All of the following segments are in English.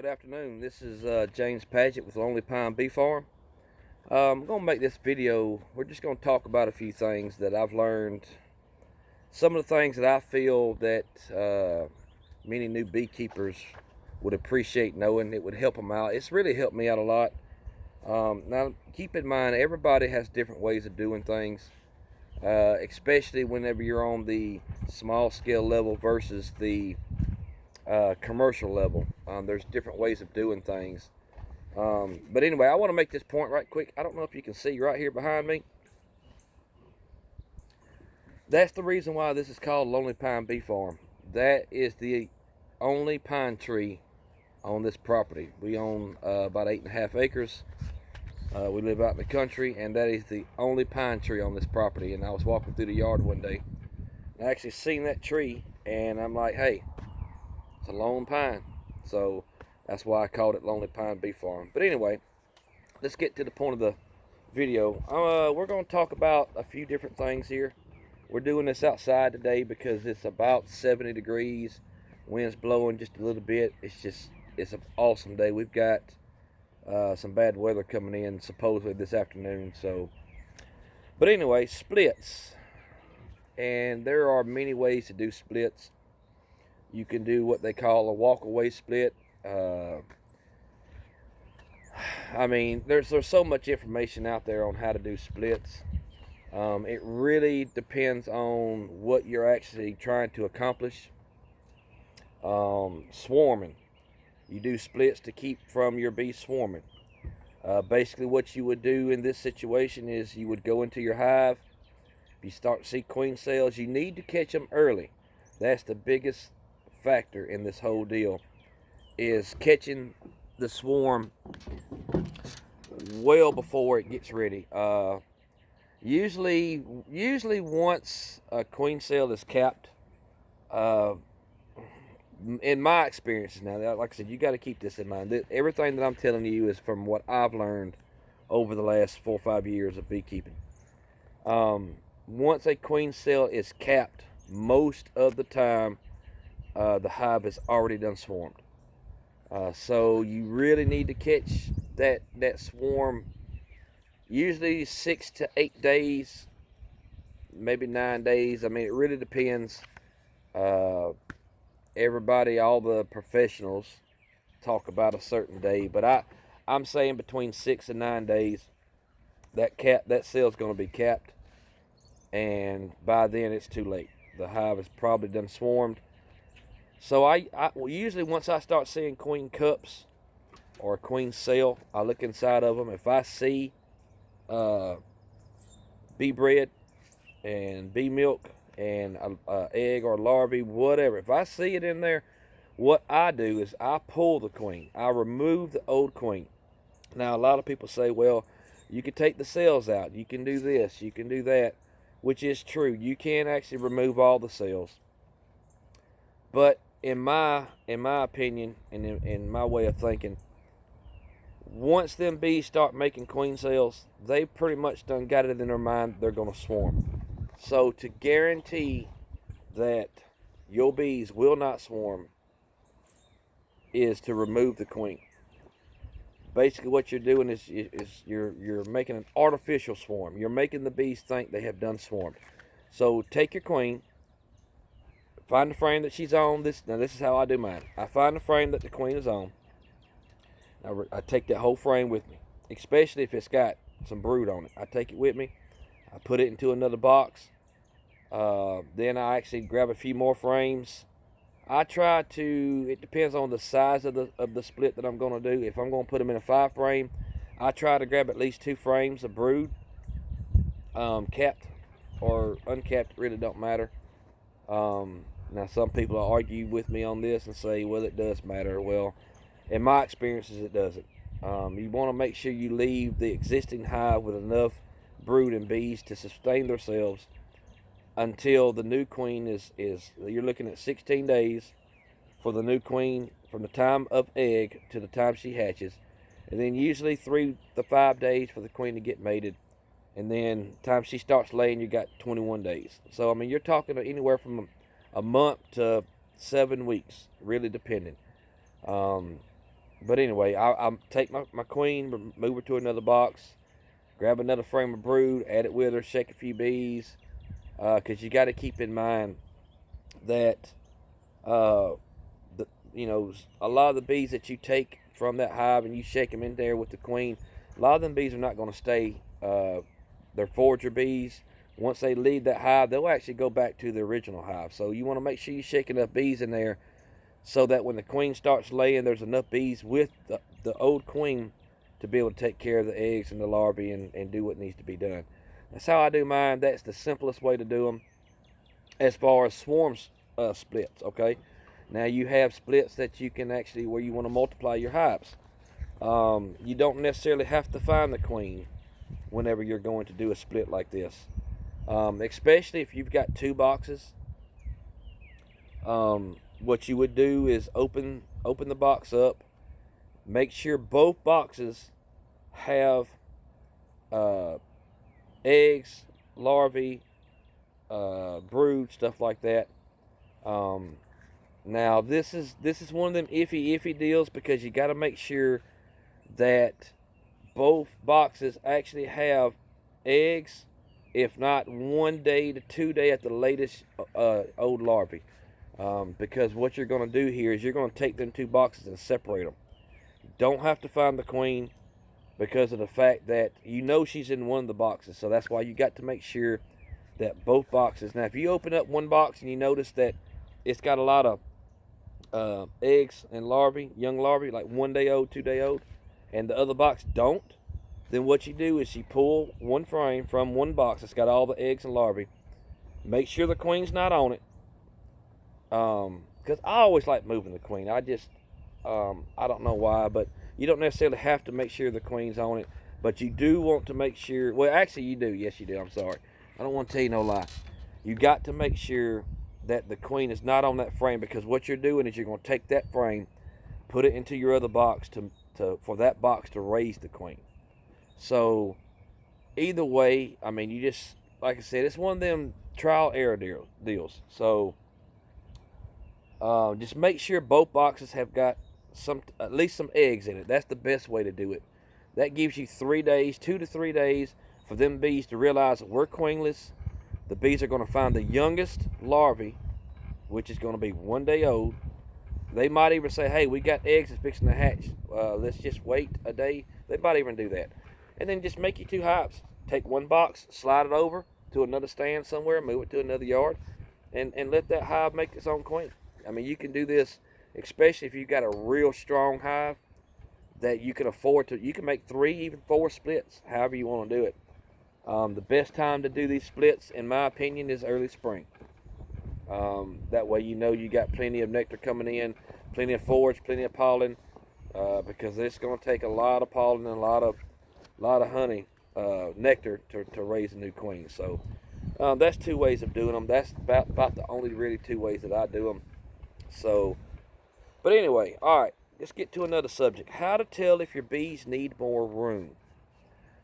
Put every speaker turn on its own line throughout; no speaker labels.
Good afternoon. This is James Paget with Lonely Pine Bee Farm. I'm going to make this video. We're just going to talk about a few things that I've learned. Some of the things that I feel that many new beekeepers would appreciate knowing. It would help them out. It's really helped me out a lot. Now, keep in mind, everybody has different ways of doing things, especially whenever you're on the small scale level versus the commercial level. There's different ways of doing things. But anyway, I want to make this point right quick. I don't know if you can see right here behind me. That's the reason why this is called Lonely Pine Bee Farm. That is the only pine tree on this property. We own about 8.5 acres. We live out in the country, and that is the only pine tree on this property. And I was walking through the yard one day, and I actually seen that tree, and I'm like, hey, it's a lone pine. So that's why I called it Lonely Pine Bee Farm. But anyway, let's get to the point of the video. We're going to talk about a few different things here. We're doing this outside today because it's about 70 degrees. Wind's blowing just a little bit. It's an awesome day. We've got some bad weather coming in supposedly this afternoon. But anyway, splits. And there are many ways to do splits. You can do what they call a walk-away split. I mean, there's so much information out there on how to do splits. It really depends on what you're actually trying to accomplish. Swarming. You do splits to keep from your bees swarming. Basically what you would do in this situation is you would go into your hive. If you start to see queen cells, you need to catch them early. That's the biggest factor in this whole deal, is catching the swarm well before it gets ready. Usually once a queen cell is capped, in my experiences now, like I said, you got to keep this in mind. Everything that I'm telling you is from what I've learned over the last 4 or 5 years of beekeeping. Once a queen cell is capped, most of the time the hive is already done swarmed. So you really need to catch that swarm usually 6 to 8 days, maybe 9 days. I mean, it really depends. Everybody, all the professionals talk about a certain day, but I'm saying between 6 and 9 days that cell's going to be capped, and by then it's too late. The hive is probably done swarmed. So I usually, once I start seeing queen cups or a queen cell, I look inside of them. If I see bee bread and bee milk and a egg or larvae, whatever, if I see it in there, what I do is I pull the queen. I remove the old queen. Now, a lot of people say, well, you can take the cells out. You can do this. You can do that, which is true. You can actually remove all the cells. But in my opinion, and in my way of thinking, once them bees start making queen cells, they pretty much done got it in their mind they're going to swarm. So to guarantee that your bees will not swarm is to remove the queen. Basically what you're doing is you're making an artificial swarm. You're making the bees think they have done swarmed. So take your queen, find the frame that she's on. Now this is how I do mine. I find the frame that the queen is on. I take that whole frame with me, especially if it's got some brood on it. I take it with me. I put it into another box. Then I actually grab a few more frames. I try to, it depends on the size of the split that I'm going to do. If I'm going to put them in a 5 frame, I try to grab at least 2 frames of brood. Capped or uncapped, really don't matter. Now some people will argue with me on this and say, well, it does matter. Well, in my experiences, it doesn't. You want to make sure you leave the existing hive with enough brood and bees to sustain themselves until the new queen is you're looking at 16 days for the new queen from the time of egg to the time she hatches, and then usually 3 to 5 days for the queen to get mated, and then time she starts laying, you got 21 days. So I mean, you're talking anywhere from a month to 7 weeks, really depending. But anyway, I take my queen, move her to another box, grab another frame of brood, add it with her, shake a few bees, because you got to keep in mind that uh, the a lot of the bees that you take from that hive and you shake them in there with the queen, a lot of them bees are not going to stay. They're forager bees. Once they leave that hive, they'll actually go back to the original hive. So you want to make sure you shake enough bees in there so that when the queen starts laying, there's enough bees with the old queen to be able to take care of the eggs and the larvae and do what needs to be done. That's how I do mine. That's the simplest way to do them. As far as swarms splits, okay? Now you have splits that you can actually, where you want to multiply your hives. You don't necessarily have to find the queen whenever you're going to do a split like this. Especially if you've got two boxes. What you would do is open the box up, make sure both boxes have eggs, larvae, brood, stuff like that. Now this is one of them iffy deals, because you got to make sure that both boxes actually have eggs, if not 1 day to 2 day at the latest, old larvae. Because what you're going to do here is you're going to take them two boxes and separate them. Don't have to find the queen, because of the fact that she's in one of the boxes. So that's why you got to make sure that both boxes. Now, if you open up one box and you notice that it's got a lot of eggs and larvae, young larvae, like 1 day old, 2 day old, and the other box don't, then what you do is you pull one frame from one box that's got all the eggs and larvae. Make sure the queen's not on it. Because I always like moving the queen. I don't know why, but you don't necessarily have to make sure the queen's on it, but you do want to make sure. Well, actually, you do. Yes, you do. I'm sorry. I don't want to tell you no lie. You got to make sure that the queen is not on that frame, because what you're doing is you're going to take that frame, put it into your other box for that box to raise the queen. So either way, I mean, you just, like I said, it's one of them trial error deals. So just make sure both boxes have got at least some eggs in it. That's the best way to do it. That gives you 3 days, 2 to 3 days, for them bees to realize that we're queenless. The bees are going to find the youngest larvae, which is going to be 1 day old. They might even say, hey, we got eggs that's fixing to hatch. Let's just wait a day. They might even do that. And then just make you two hives. Take one box, slide it over to another stand somewhere, move it to another yard, and let that hive make its own queen. I mean, you can do this, especially if you've got a real strong hive that you can afford to. You can make 3, even 4 splits, however you want to do it. The best time to do these splits, in my opinion, is early spring. That way you got plenty of nectar coming in, plenty of forage, plenty of pollen, because it's going to take a lot of pollen and a lot of honey, nectar to raise a new queen. So that's 2 ways of doing them. That's about the only really 2 ways that I do them. So, but anyway, all right, let's get to another subject. How to tell if your bees need more room.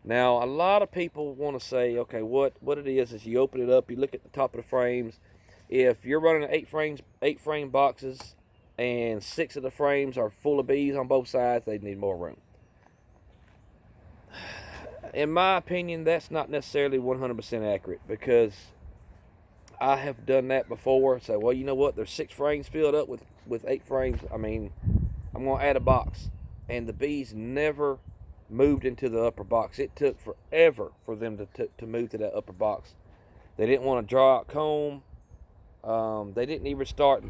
Now, a lot of people want to say, okay, what it is you open it up, you look at the top of the frames. If you're running 8 frame boxes and 6 of the frames are full of bees on both sides, they need more room. In my opinion, that's not necessarily 100% accurate, because I have done that before. So, well, you know what? There's 6 frames filled up with 8 frames. I mean, I'm going to add a box. And the bees never moved into the upper box. It took forever for them to move to that upper box. They didn't want to draw out comb. They didn't even start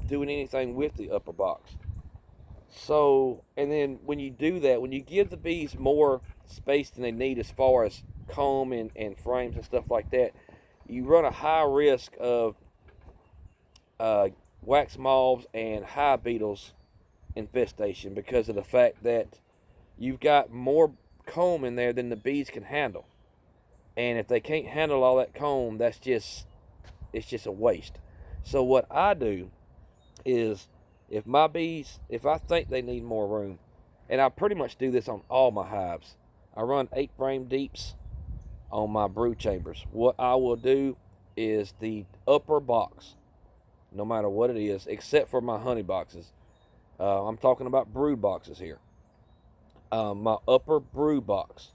doing anything with the upper box. So, and then when you do that, when you give the bees more space than they need as far as comb and frames and stuff like that, you run a high risk of wax moths and hive beetles infestation, because of the fact that you've got more comb in there than the bees can handle. And if they can't handle all that comb, it's just a waste. So what I do is, if I think they need more room, and I pretty much do this on all my hives, I run 8 frame deeps on my brood chambers. What I will do is the upper box, no matter what it is, except for my honey boxes, I'm talking about brood boxes here. My upper brood box,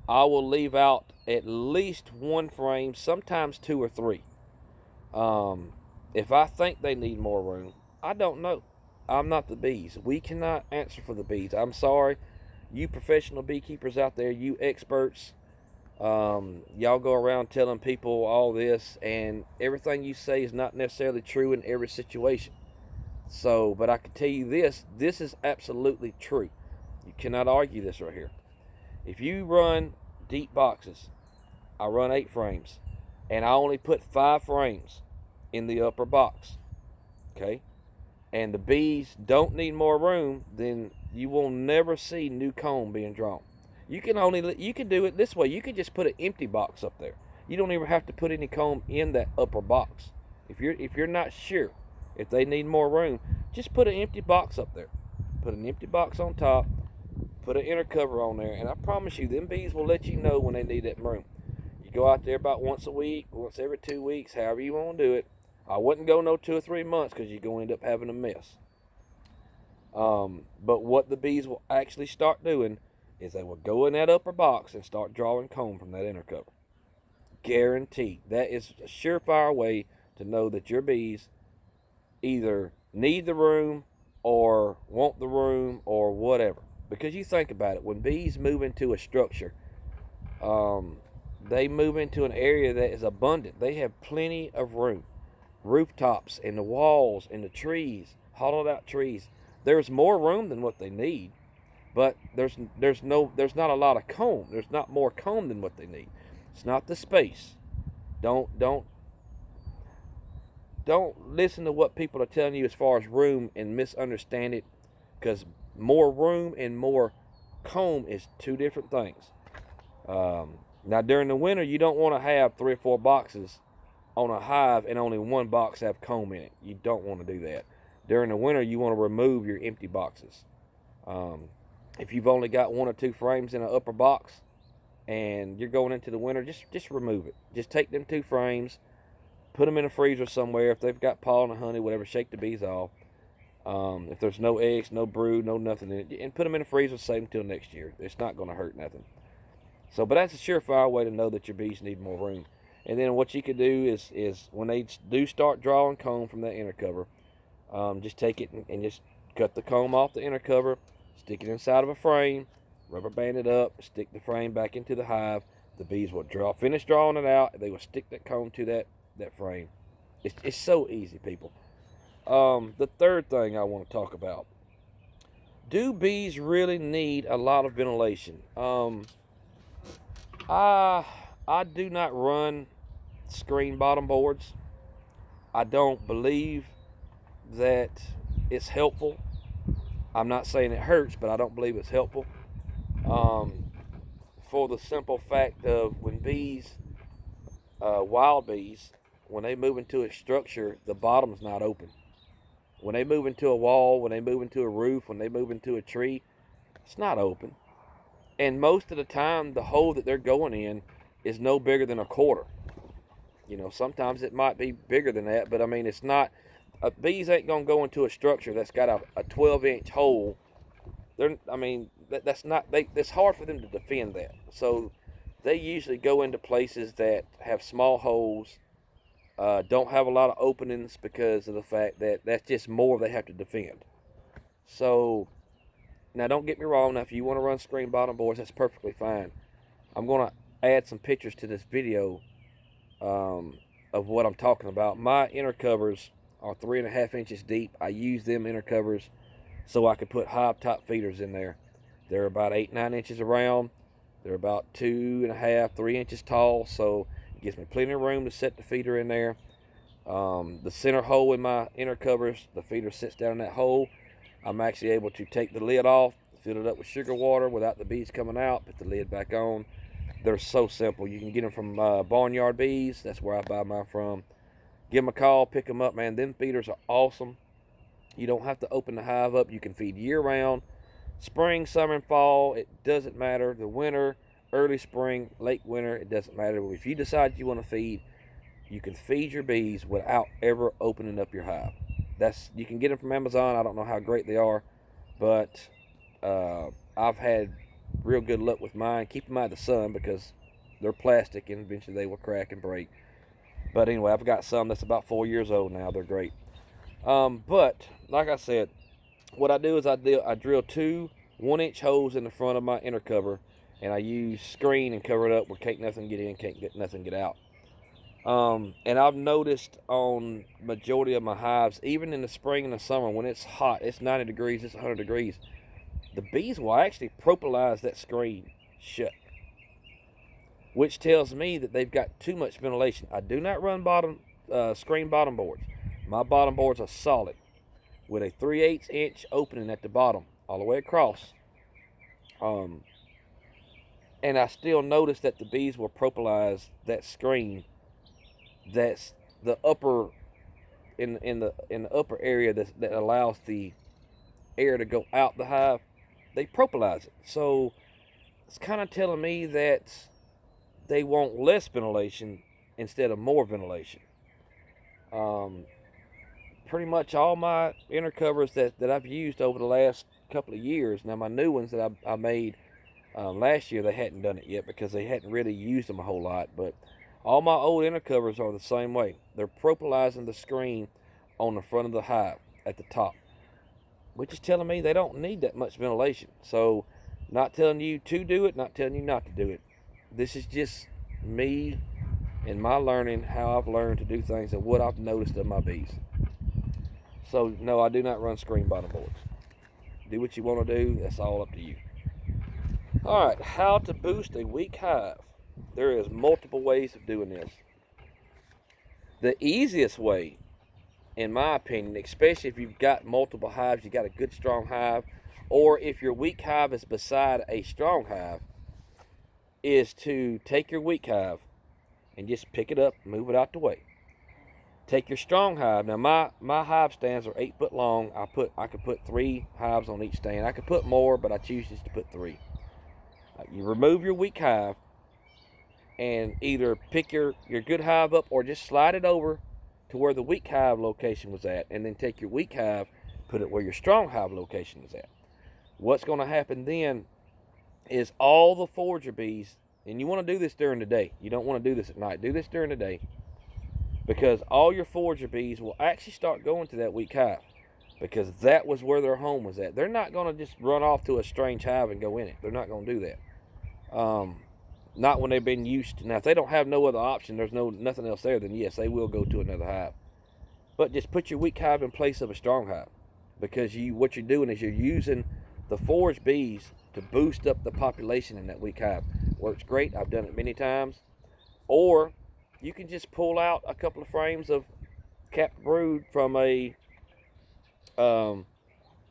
I will leave out at least one frame, sometimes two or three. If I think they need more room, I don't know. I'm not the bees. We cannot answer for the bees. I'm sorry. You professional beekeepers out there, you experts, y'all go around telling people all this, and everything you say is not necessarily true in every situation. So, but I can tell you this is absolutely true. You cannot argue this right here. If you run deep boxes, I run 8 frames, and I only put 5 frames in the upper box, okay? And the bees don't need more room, then you will never see new comb being drawn. You can do it this way. You can just put an empty box up there. You don't even have to put any comb in that upper box. If you're not sure if they need more room, just put an empty box up there. Put an empty box on top. Put an inner cover on there, and I promise you, them bees will let you know when they need that room. You go out there about once a week, once every 2 weeks, however you want to do it. I wouldn't go no 2 or 3 months because you're going to end up having a mess. But what the bees will actually start doing is they will go in that upper box and start drawing comb from that inner cover. Guaranteed. That is a surefire way to know that your bees either need the room or want the room or whatever. Because you think about it, when bees move into a structure, they move into an area that is abundant. They have plenty of room. Rooftops and the walls and the trees, hollowed out trees. There's more room than what they need, but there's not a lot of comb. There's not more comb than what they need. It's not the space. Don't listen to what people are telling you as far as room and misunderstand it, because more room and more comb is 2 different things. Now during the winter, you don't want to have 3 or 4 boxes on a hive and only one box have comb in it. You don't want to do that. During the winter, you want to remove your empty boxes. If you've only got 1 or 2 frames in an upper box and you're going into the winter, just remove it. Just take them 2 frames, put them in a freezer somewhere. If they've got pollen and honey, whatever, shake the bees off. If there's no eggs, no brood, no nothing in it, and put them in the freezer, save them till next year. It's not going to hurt nothing. So, but that's a surefire way to know that your bees need more room. And then what you could do is when they do start drawing comb from that inner cover, just take it and just cut the comb off the inner cover, stick it inside of a frame, rubber band it up, stick the frame back into the hive. The bees will finish drawing it out. They will stick that comb to that frame. It's so easy, people. The third thing I want to talk about. Do bees really need a lot of ventilation? I do not run screen bottom boards. I don't believe that it's helpful. I'm not saying it hurts, but I don't believe it's helpful. For the simple fact of when bees, wild bees, when they move into a structure, the bottom's not open. When they move into a wall, when they move into a roof, when they move into a tree, it's not open. And most of the time, the hole that they're going in is no bigger than a quarter. You know, sometimes it might be bigger than that, but I mean, it's not. Bees ain't gonna go into a structure that's got a 12-inch hole. It's hard for them to defend that. So they usually go into places that have small holes, don't have a lot of openings because of the fact that that's just more they have to defend. So now, don't get me wrong. Now, if you want to run screen bottom boards, that's perfectly fine. I'm gonna add some pictures to this video of what I'm talking about. My inner covers are 3.5 inches deep. I use them inner covers so I can put hive top feeders in there. They're about 8-9 inches around. They're about 2.5-3 inches tall, so it gives me plenty of room to set the feeder in there. The center hole in my inner covers, the feeder sits down in that hole. I'm actually able to take the lid off, fill it up with sugar water without the bees coming out, put the lid back on. They're so simple. You can get them from Barnyard Bees. That's where I buy mine from. Give them a call, pick them up, man. Them feeders are awesome. You don't have to open the hive up. You can feed year-round. Spring, summer, and fall, it doesn't matter. The winter, early spring, late winter, it doesn't matter. If you decide you want to feed, you can feed your bees without ever opening up your hive. You can get them from Amazon. I don't know how great they are, but I've had real good luck with mine. Keep them out of the sun because they're plastic and eventually they will crack and break. But anyway, I've got some that's about 4 years old now. They're great. But like I said, what I do is I drill two 1-inch holes in the front of my inner cover, and I use screen and cover it up where can't nothing get in, can't get nothing get out. And I've noticed on majority of my hives, even in the spring and the summer when it's hot, it's 90 degrees, it's 100 degrees, the bees will actually propolize that screen shut, which tells me that they've got too much ventilation. I do not run screen bottom boards. My bottom boards are solid with a 3/8 inch opening at the bottom all the way across. And I still notice that the bees will propolize that screen. That's the upper in the upper area that allows the air to go out the hive. They propolize it, so it's kind of telling me that they want less ventilation instead of more ventilation. Pretty much all my inner covers that I've used over the last couple of years. Now my new ones that I made last year, they hadn't done it yet because they hadn't really used them a whole lot. But all my old inner covers are the same way. They're propolizing the screen on the front of the hive at the top, which is telling me they don't need that much ventilation. So, not telling you to do it, not telling you not to do it. This is just me and my learning, how I've learned to do things and what I've noticed of my bees. So, no, I do not run screen bottom boards. Do what you want to do. That's all up to you. All right, how to boost a weak hive. There is multiple ways of doing this. The easiest way, in my opinion, especially if you've got multiple hives, you got a good strong hive, or if your weak hive is beside a strong hive, is to take your weak hive and just pick it up, move it out the way. Take your strong hive. Now my hive stands are 8 foot long. I could put 3 hives on each stand. I could put more, but I choose just to put 3. You remove your weak hive and either pick your good hive up or just slide it over to where the weak hive location was at, and then take your weak hive, put it where your strong hive location is at. What's going to happen then is all the forager bees, and you want to do this during the day. You don't want to do this at night. Do this during the day, because all your forager bees will actually start going to that weak hive because that was where their home was at. They're not going to just run off to a strange hive and go in it. They're not going to do that. Not when they've been used to. Now, if they don't have no other option, there's nothing else there, then yes, they will go to another hive. But just put your weak hive in place of a strong hive, because what you're doing is you're using the forage bees to boost up the population in that weak hive. Works great. I've done it many times. Or you can just pull out a couple of frames of capped brood from a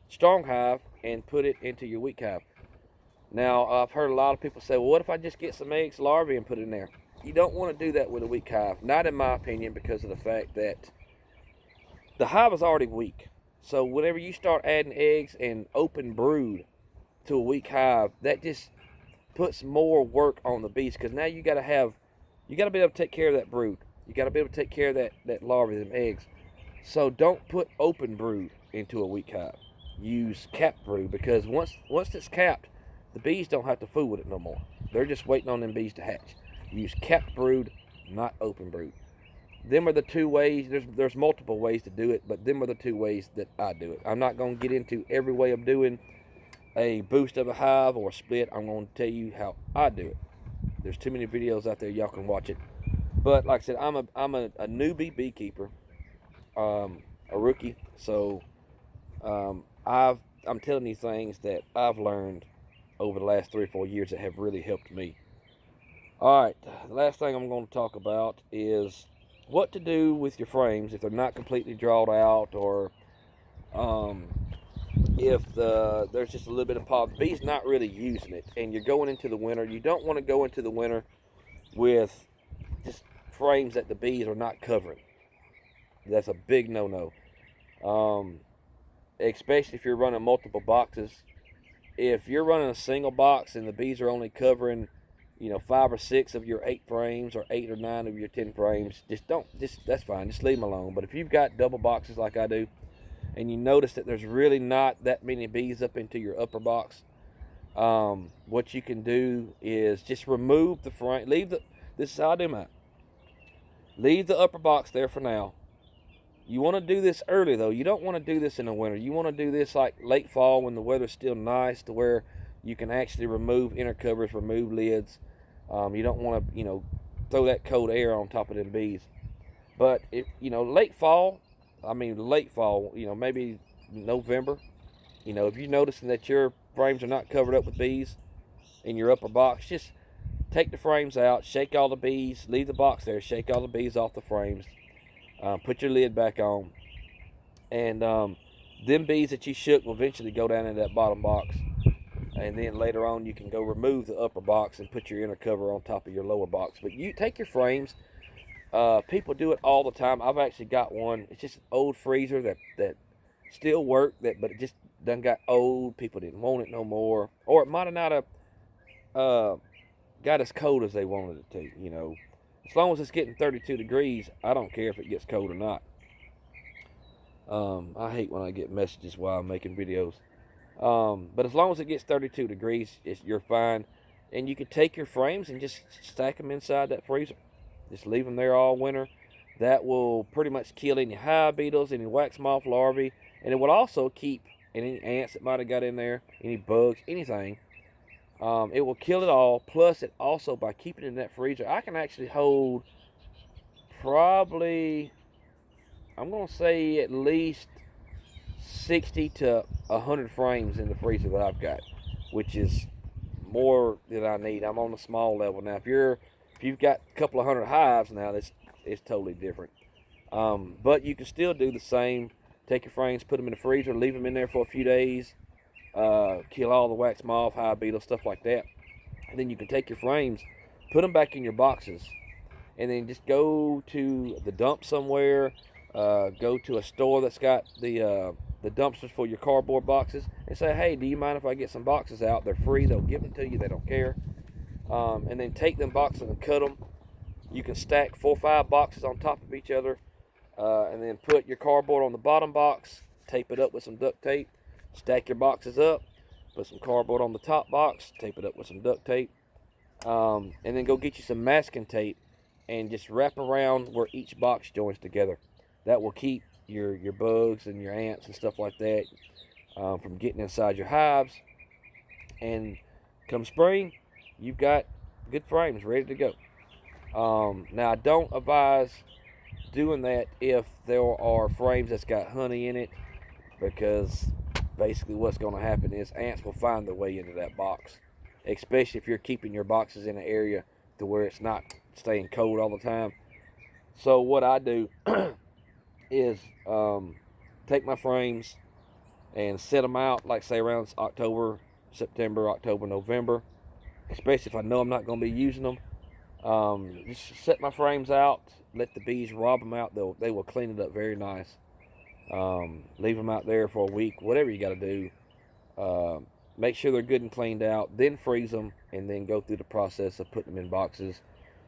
strong hive and put it into your weak hive. Now, I've heard a lot of people say, well, what if I just get some eggs, larvae, and put it in there? You don't want to do that with a weak hive. Not in my opinion, because of the fact that the hive is already weak. So whenever you start adding eggs and open brood to a weak hive, that just puts more work on the bees, because now you got to be able to take care of that brood. You got to be able to take care of that larvae, them eggs. So don't put open brood into a weak hive. Use capped brood, because once it's capped, the bees don't have to fool with it no more. They're just waiting on them bees to hatch. Use capped brood, not open brood. Them are the two ways. There's multiple ways to do it, but them are the two ways that I do it. I'm not going to get into every way of doing a boost of a hive or a split. I'm going to tell you how I do it. There's too many videos out there. Y'all can watch it. But like I said, I'm a newbie beekeeper, a rookie. So I'm telling you things that I've learned over the last 3 or 4 years that have really helped me. All right, the last thing I'm going to talk about is what to do with your frames if they're not completely drawed out, or if there's just a little bit of pollen. The bee's not really using it, and you're going into the winter. You don't want to go into the winter with just frames that the bees are not covering. That's a big no-no. Especially if you're running multiple boxes. If you're running a single box and the bees are only covering, 5 or 6 of your 8 frames, or 8 or 9 of your 10 frames, that's fine. Just leave them alone. But if you've got double boxes like I do, and you notice that there's really not that many bees up into your upper box, what you can do is just remove the frame. This is how I do mine. Leave the upper box there for now. You want to do this early though. You don't want to do this in the winter. You want to do this like late fall when the weather's still nice, to where you can actually remove inner covers, remove lids. You don't want to, throw that cold air on top of them bees. But if late fall, maybe November, if you're noticing that your frames are not covered up with bees in your upper box, just take the frames out, shake all the bees, leave the box there, shake all the bees off the frames, put your lid back on, and them bees that you shook will eventually go down in that bottom box. And then later on, you can go remove the upper box and put your inner cover on top of your lower box. But you take your frames. People do it all the time. I've actually got one. It's just an old freezer that still worked, but it just done got old. People didn't want it no more, or it might have not have got as cold as they wanted it to. As long as it's getting 32 degrees, I don't care if it gets cold or not. I hate when I get messages while I'm making videos. But as long as it gets 32 degrees, you're fine. And you can take your frames and just stack them inside that freezer. Just leave them there all winter. That will pretty much kill any hive beetles, any wax moth larvae, and it will also keep any ants that might have got in there, any bugs, anything. It will kill it all. Plus, it also, by keeping it in that freezer, I can actually hold probably, I'm going to say at least 60 to 100 frames in the freezer that I've got, which is more than I need. I'm on the small level now. If you've got a couple of hundred hives now, it's totally different. But you can still do the same. Take your frames, put them in the freezer, leave them in there for a few days, kill all the wax moth, hive beetle, stuff like that. And then you can take your frames, put them back in your boxes, and then just go to the dump somewhere. Go to a store that's got the dumpsters for your cardboard boxes, and say, hey, do you mind if I get some boxes out? They're free. They'll give them to you. They don't care. And then take them boxes and cut them. You can stack 4 or 5 boxes on top of each other, and then put your cardboard on the bottom box, tape it up with some duct tape, stack your boxes up, put some cardboard on the top box, tape it up with some duct tape, and then go get you some masking tape and just wrap around where each box joins together. That will keep your bugs and your ants and stuff like that from getting inside your hives. And come spring, you've got good frames ready to go. Now, I don't advise doing that if there are frames that's got honey in it, because basically what's going to happen is ants will find their way into that box, especially if you're keeping your boxes in an area to where it's not staying cold all the time. So what I do is take my frames and set them out, like say around September, October, November, especially if I know I'm not going to be using them. Just set my frames out, let the bees rob them out. They will clean it up very nice. Leave them out there for a week, whatever you got to do. Make sure they're good and cleaned out, then freeze them, and then go through the process of putting them in boxes,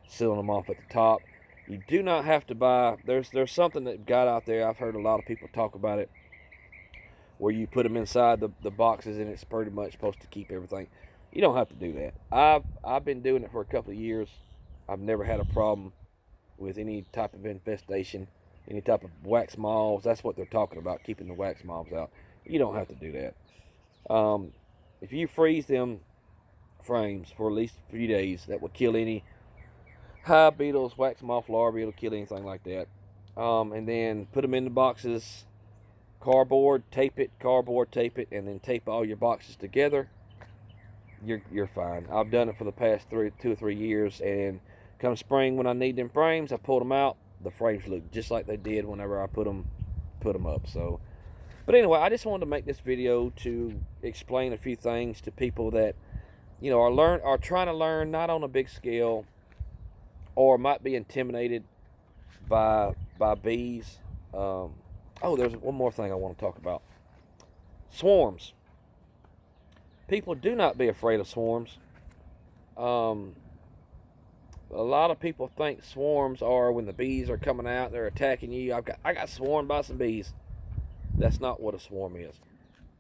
sealing them off at the top. You do not have to buy, there's something that got out there, I've heard a lot of people talk about it, where you put them inside the boxes and it's pretty much supposed to keep everything. You don't have to do that. I've been doing it for a couple of years. I've never had a problem with any type of infestation, any type of wax moths. That's what they're talking about, keeping the wax moths out. You don't have to do that. If you freeze them frames for at least a few days, that will kill any hive beetles, wax moth larvae. It'll kill anything like that. And then put them in the boxes, cardboard tape it, and then tape all your boxes together. You're fine. I've done it for the past 2 or 3 years, and come spring when I need them frames, I pull them out. The frames look just like they did whenever I put them up. So, but anyway, I just wanted to make this video to explain a few things to people that are trying to learn, not on a big scale, or might be intimidated by bees. There's one more thing I want to talk about. Swarms. People, do not be afraid of swarms. A lot of people think swarms are when the bees are coming out, they're attacking you. I got swarmed by some bees. That's not what a swarm is.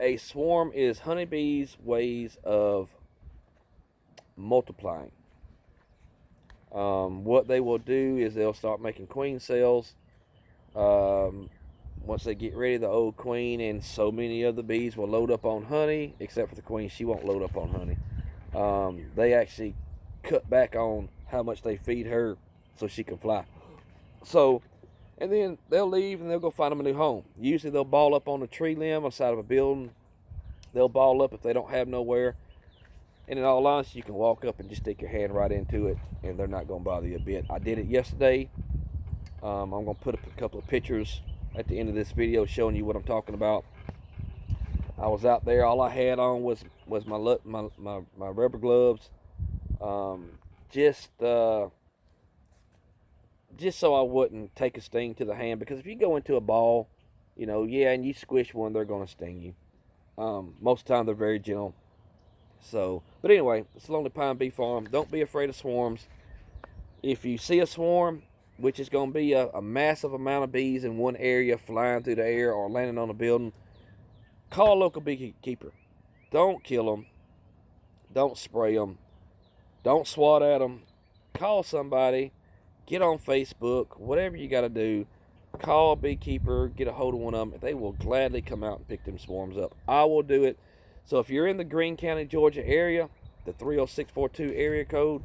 A swarm is honeybees' ways of multiplying. What they will do is they'll start making queen cells. Once they get ready, the old queen and so many of the bees will load up on honey, except for the queen. She won't load up on honey. They actually cut back on how much they feed her so she can fly. So, and then they'll leave and they'll go find them a new home. Usually they'll ball up on a tree limb on the side of a building. They'll ball up if they don't have nowhere. And in all honesty, you can walk up and just stick your hand right into it, and they're not going to bother you a bit. I did it yesterday. I'm going to put up a couple of pictures at the end of this video showing you what I'm talking about. I was out there. All I had on was my rubber gloves, just so I wouldn't take a sting to the hand. Because if you go into a ball, and you squish one, they're going to sting you. Most of the time, they're very gentle. So, but anyway, it's Lonely Pine Bee Farm. Don't be afraid of swarms. If you see a swarm, which is going to be a massive amount of bees in one area flying through the air or landing on a building, call a local beekeeper. Don't kill them. Don't spray them. Don't swat at them. Call somebody. Get on Facebook. Whatever you got to do. Call a beekeeper. Get a hold of one of them. They will gladly come out and pick them swarms up. I will do it. So if you're in the Greene County, Georgia area, the 30642 area code,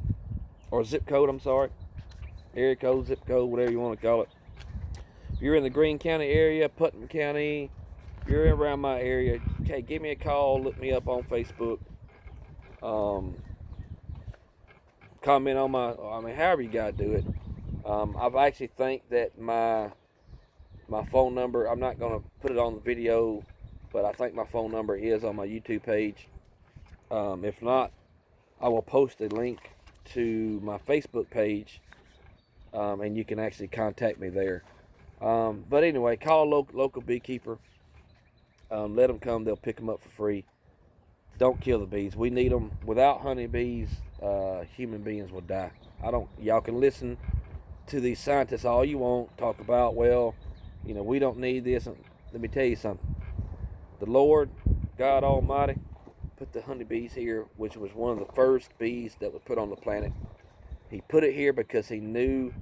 or zip code, I'm sorry. Area code, zip code, whatever you want to call it. If you're in the Greene County area, Putnam County, you're around my area, okay, give me a call, look me up on Facebook. Comment on however you got to do it. I've actually think that my phone number, I'm not going to put it on the video, but I think my phone number is on my YouTube page. If not, I will post a link to my Facebook page, and you can actually contact me there. But anyway, call a local beekeeper. Let them come. They'll pick them up for free. Don't kill the bees. We need them. Without honeybees, human beings will die. Y'all can listen to these scientists all you want. Talk about, we don't need this. Let me tell you something. The Lord, God Almighty, put the honeybees here, which was one of the first bees that was put on the planet. He put it here because he knew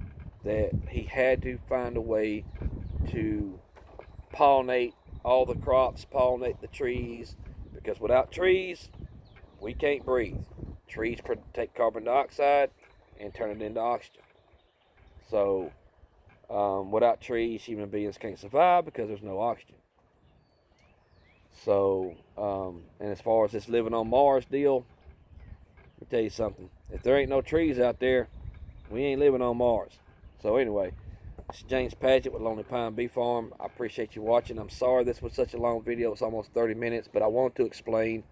that he had to find a way to pollinate all the crops, pollinate the trees, because without trees, we can't breathe. Trees take carbon dioxide and turn it into oxygen. So, without trees, human beings can't survive because there's no oxygen. So, and as far as this living on Mars deal, let me tell you something. If there ain't no trees out there, we ain't living on Mars. So anyway, this is James Padgett with Lonely Pine Bee Farm. I appreciate you watching. I'm sorry this was such a long video. It's almost 30 minutes, but I want to explain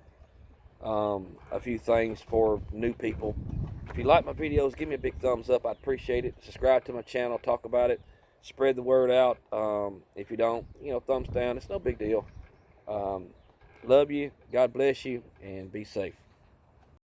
a few things for new people. If you like my videos, give me a big thumbs up. I'd appreciate it. Subscribe to my channel. Talk about it. Spread the word out. If you don't, thumbs down. It's no big deal. Love you. God bless you. And be safe.